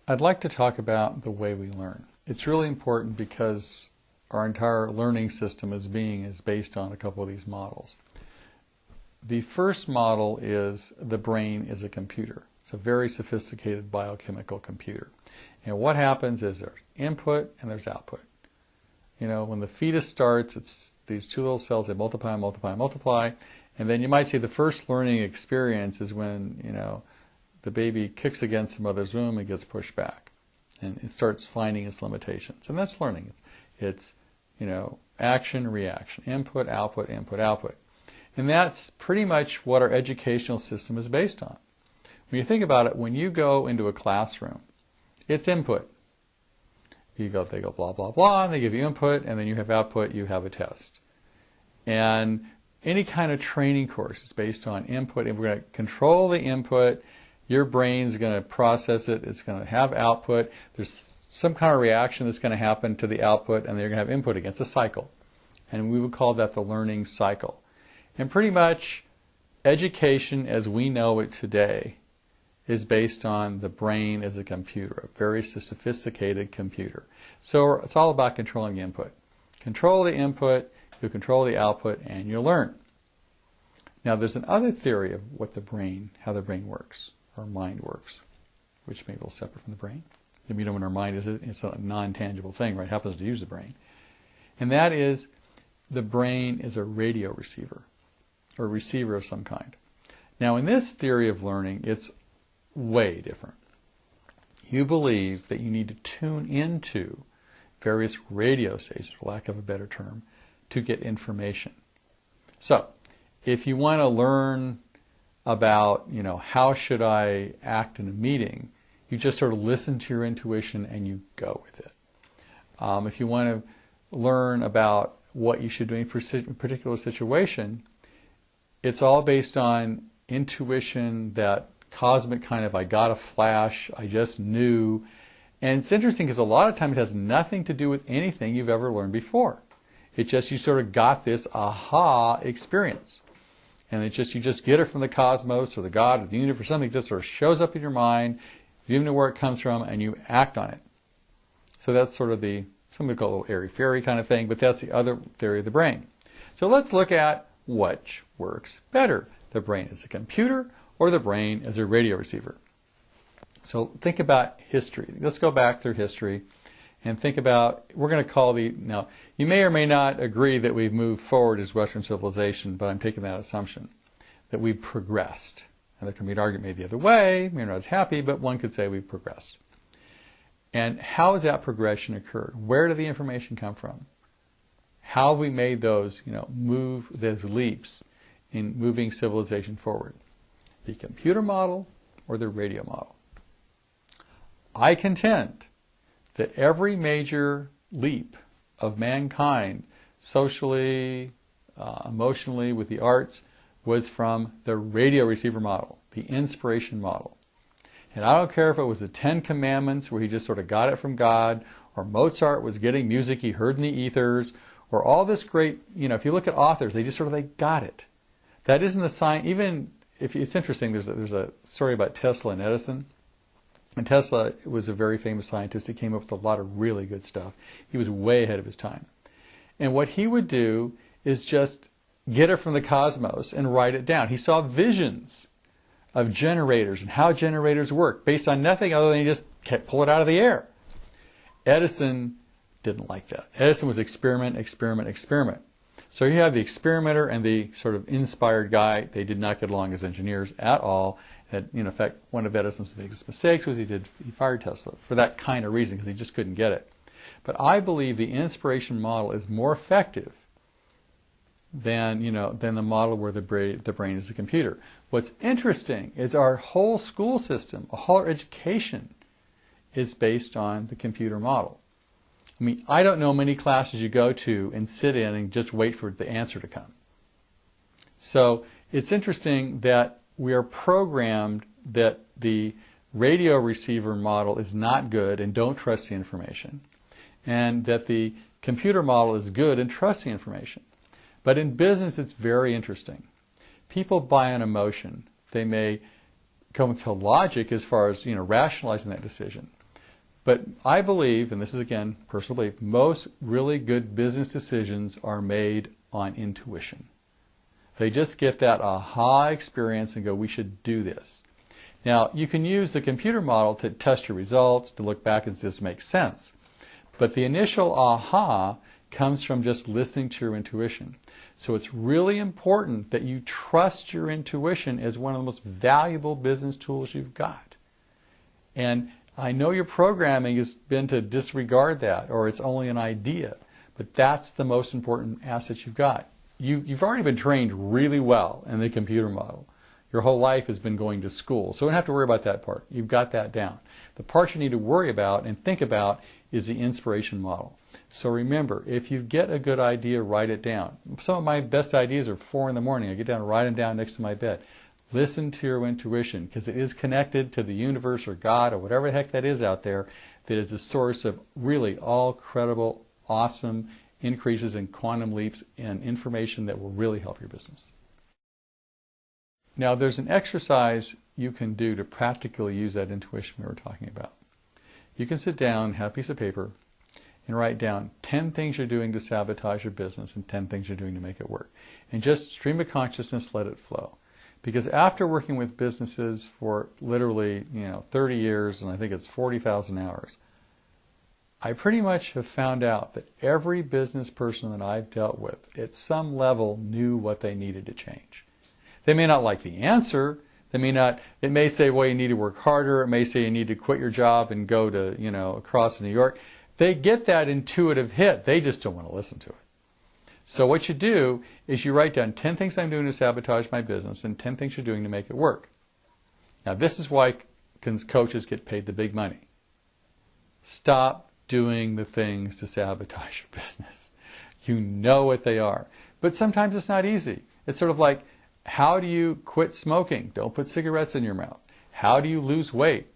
I'd like to talk about the way we learn. It's really important because our entire learning system is based on a couple of these models. The first model is the brain is a computer. It's a very sophisticated biochemical computer. And what happens is there's input and there's output. You know, when the fetus starts, it's these two little cells, they multiply and multiply and multiply. And then you might see the first learning experience is when, the baby kicks against the mother's womb and gets pushed back. And it starts finding its limitations. And that's learning. It's action, reaction, input, output, input, output. And that's pretty much what our educational system is based on. When you think about it, when you go into a classroom, it's input. They go blah, blah, blah, and they give you input, and then you have output, you have a test. And any kind of training course is based on input, and we're going to control the input. Your brain's going to process it. It's going to have output. There's some kind of reaction that's going to happen to the output, and they're going to have input again. It's a cycle. And we would call that the learning cycle. And pretty much education as we know it today is based on the brain as a computer, a very sophisticated computer. So it's all about controlling the input. Control the input, you control the output, and you learn. Now there's another theory of how the brain works, or mind works, which may be a little separate from the brain. We know what our mind is. It's a non-tangible thing, right? It happens to use the brain. And that is, the brain is a radio receiver, or a receiver of some kind. Now in this theory of learning, it's way different. You believe that you need to tune into various radio stations, for lack of a better term, to get information. So, if you want to learn about, how should I act in a meeting, you just sort of listen to your intuition and you go with it. If you want to learn about what you should do in a particular situation, it's all based on intuition, that cosmic kind of, I got a flash, I just knew. And it's interesting because a lot of times it has nothing to do with anything you've ever learned before. It's just you sort of got this aha experience. And it's just, you just get it from the cosmos or the God or the universe, something just sort of shows up in your mind, you even know where it comes from, and you act on it. So that's sort of some would call it a little airy-fairy kind of thing, but that's the other theory of the brain. So let's look at which works better, the brain as a computer or the brain as a radio receiver. So think about history. Let's go back through history and think about, we're going to call now, you may or may not agree that we've moved forward as Western civilization, but I'm taking that assumption, that we've progressed. And there can be an argument made the other way, you're not as happy, but one could say we've progressed. And how has that progression occurred? Where did the information come from? How have we made those, move those leaps in moving civilization forward? The computer model or the radio model? I contend that every major leap of mankind, socially, emotionally, with the arts, was from the radio receiver model, the inspiration model. And I don't care if it was the 10 Commandments where he just sort of got it from God, or Mozart was getting music he heard in the ethers, or all this great, if you look at authors, they got it. That isn't a sign, even if it's interesting, there's a story about Tesla and Edison. And Tesla was a very famous scientist. He came up with a lot of really good stuff. He was way ahead of his time. And what he would do is just get it from the cosmos and write it down. He saw visions of generators and how generators work based on nothing other than he just pull it out of the air. Edison didn't like that. Edison was experiment, experiment, experiment. So you have the experimenter and the sort of inspired guy. They did not get along as engineers at all. And in fact, one of Edison's biggest mistakes was he fired Tesla for that kind of reason, because he just couldn't get it. But I believe the inspiration model is more effective than the model where the brain is a computer. What's interesting is our whole school system, our whole education, is based on the computer model. I mean, I don't know many classes you go to and sit in and just wait for the answer to come. So it's interesting that we are programmed that the radio receiver model is not good and don't trust the information, and that the computer model is good and trust the information. But in business, it's very interesting. People buy on emotion. They may come to logic as far as rationalizing that decision, But I believe, and this is again personal belief, most really good business decisions are made on intuition. They just get that aha experience and go, we should do this. Now, you can use the computer model to test your results, to look back and see if this makes sense. But the initial aha comes from just listening to your intuition. So it's really important that you trust your intuition as one of the most valuable business tools you've got. And I know your programming has been to disregard that, or it's only an idea, but that's the most important asset you've got. You've already been trained really well in the computer model. Your whole life has been going to school, so you don't have to worry about that part. You've got that down. The part you need to worry about and think about is the inspiration model. So remember, if you get a good idea, write it down. Some of my best ideas are 4 in the morning. I get down and write them down next to my bed. Listen to your intuition, because it is connected to the universe or God or whatever the heck that is out there, that is the source of really all credible, awesome increases in quantum leaps and information that will really help your business. Now, there's an exercise you can do to practically use that intuition we were talking about. You can sit down, have a piece of paper, and write down 10 things you're doing to sabotage your business and 10 things you're doing to make it work. And just stream of consciousness, let it flow. Because after working with businesses for literally 30 years, and I think it's 40,000 hours, I pretty much have found out that every business person that I've dealt with at some level knew what they needed to change. They may not like the answer. It may say, well, you need to work harder. It may say you need to quit your job and go to, across New York. They get that intuitive hit. They just don't want to listen to it. So what you do is you write down 10 things I'm doing to sabotage my business and 10 things you're doing to make it work. Now, this is why coaches get paid the big money. Stop doing the things to sabotage your business. You know what they are. But sometimes it's not easy. It's sort of like, how do you quit smoking? Don't put cigarettes in your mouth. How do you lose weight?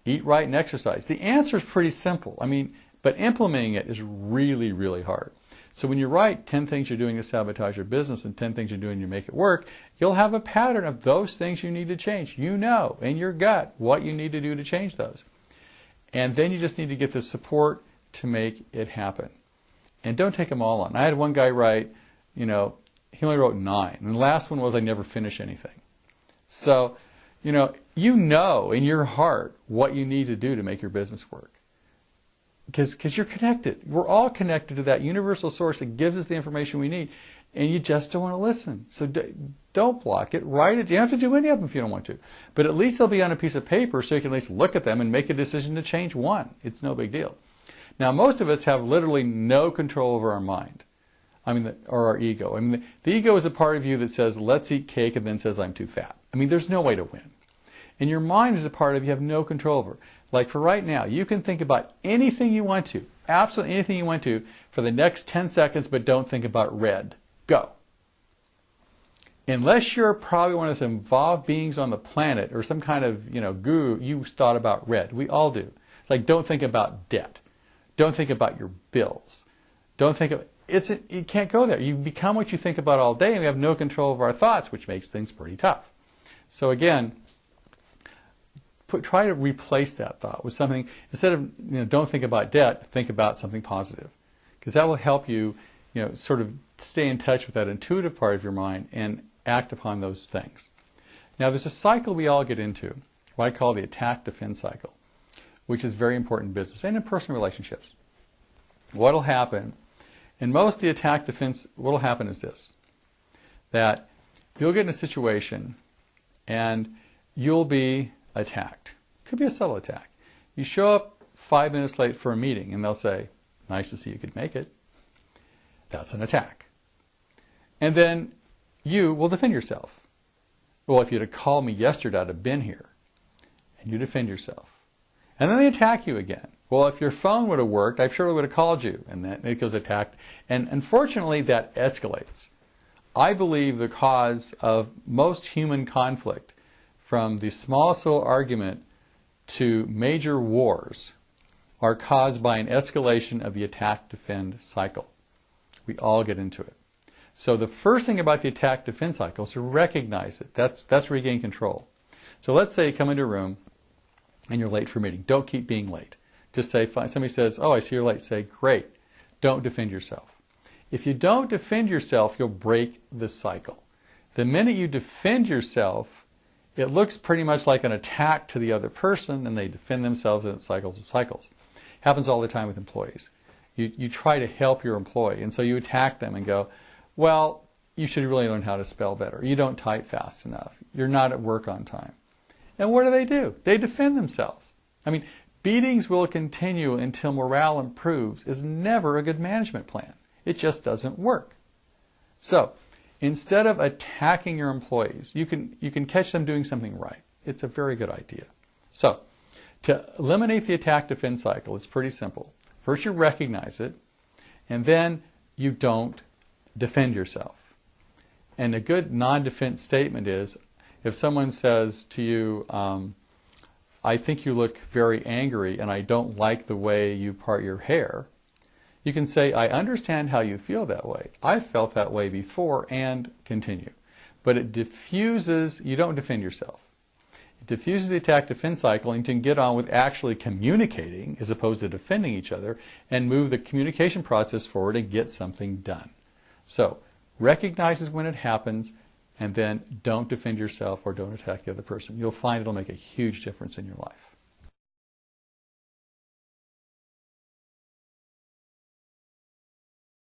Eat right and exercise. The answer is pretty simple. But implementing it is really, really hard. So when you write 10 things you're doing to sabotage your business and 10 things you're doing to make it work, you'll have a pattern of those things you need to change. You know in your gut what you need to do to change those. And then you just need to get the support to make it happen. And don't take them all on. I had one guy write, he only wrote 9. And the last one was, I never finish anything. So, you know in your heart what you need to do to make your business work. Because you're connected. We're all connected to that universal source that gives us the information we need. And you just don't want to listen. So don't block it. Write it. You don't have to do any of them if you don't want to. But at least they'll be on a piece of paper so you can at least look at them and make a decision to change one. It's no big deal. Now, most of us have literally no control over our mind. Or our ego. The ego is a part of you that says, let's eat cake, and then says, I'm too fat. There's no way to win. And your mind is a part of you have no control over. Like for right now, you can think about anything you want to, absolutely anything you want to, for the next 10 seconds, but don't think about red. Go. Unless you're probably one of those evolved beings on the planet or some kind of, guru, you thought about red. We all do. It's like, don't think about debt. Don't think about your bills. Don't think of you can't go there. You become what you think about all day, and we have no control over our thoughts, which makes things pretty tough. So again, try to replace that thought with something, instead of, don't think about debt, think about something positive. Because that will help you, sort of stay in touch with that intuitive part of your mind and act upon those things. Now, there's a cycle we all get into, what I call the attack-defend cycle, which is very important in business and in personal relationships. What will happen, in most of the attack-defense, what will happen is this, that you'll get in a situation and you'll be attacked. Could be a subtle attack. You show up 5 minutes late for a meeting and they'll say, nice to see you could make it. That's an attack. And then you will defend yourself. Well, if you'd have called me yesterday, I'd have been here. And you defend yourself. And then they attack you again. Well, if your phone would have worked, I surely would have called you. And then it goes attacked. And unfortunately, that escalates. I believe the cause of most human conflict, from the smallest little argument to major wars, are caused by an escalation of the attack-defend cycle. We all get into it. So the first thing about the attack-defend cycle is to recognize it. That's where you gain control. So let's say you come into a room and you're late for a meeting. Don't keep being late. Just say, fine. Somebody says, oh, I see you're late. Say, great. Don't defend yourself. If you don't defend yourself, you'll break the cycle. The minute you defend yourself, it looks pretty much like an attack to the other person, and they defend themselves, and it cycles and cycles. Happens all the time with employees. You try to help your employee, and so you attack them and go, well, you should really learn how to spell better. You don't type fast enough. You're not at work on time. And what do? They defend themselves. I mean, beatings will continue until morale improves is never a good management plan. It just doesn't work. So, instead of attacking your employees, you can catch them doing something right. It's a very good idea. So, to eliminate the attack-defend cycle, it's pretty simple. First, you recognize it, and then you don't defend yourself. And a good non-defense statement is, if someone says to you, I think you look very angry and I don't like the way you part your hair, you can say, I understand how you feel that way. I've felt that way before, and continue. But it diffuses, you don't defend yourself. It diffuses the attack-defend cycle, and you can get on with actually communicating as opposed to defending each other and move the communication process forward and get something done. So, recognizes when it happens, and then don't defend yourself or don't attack the other person. You'll find it'll make a huge difference in your life.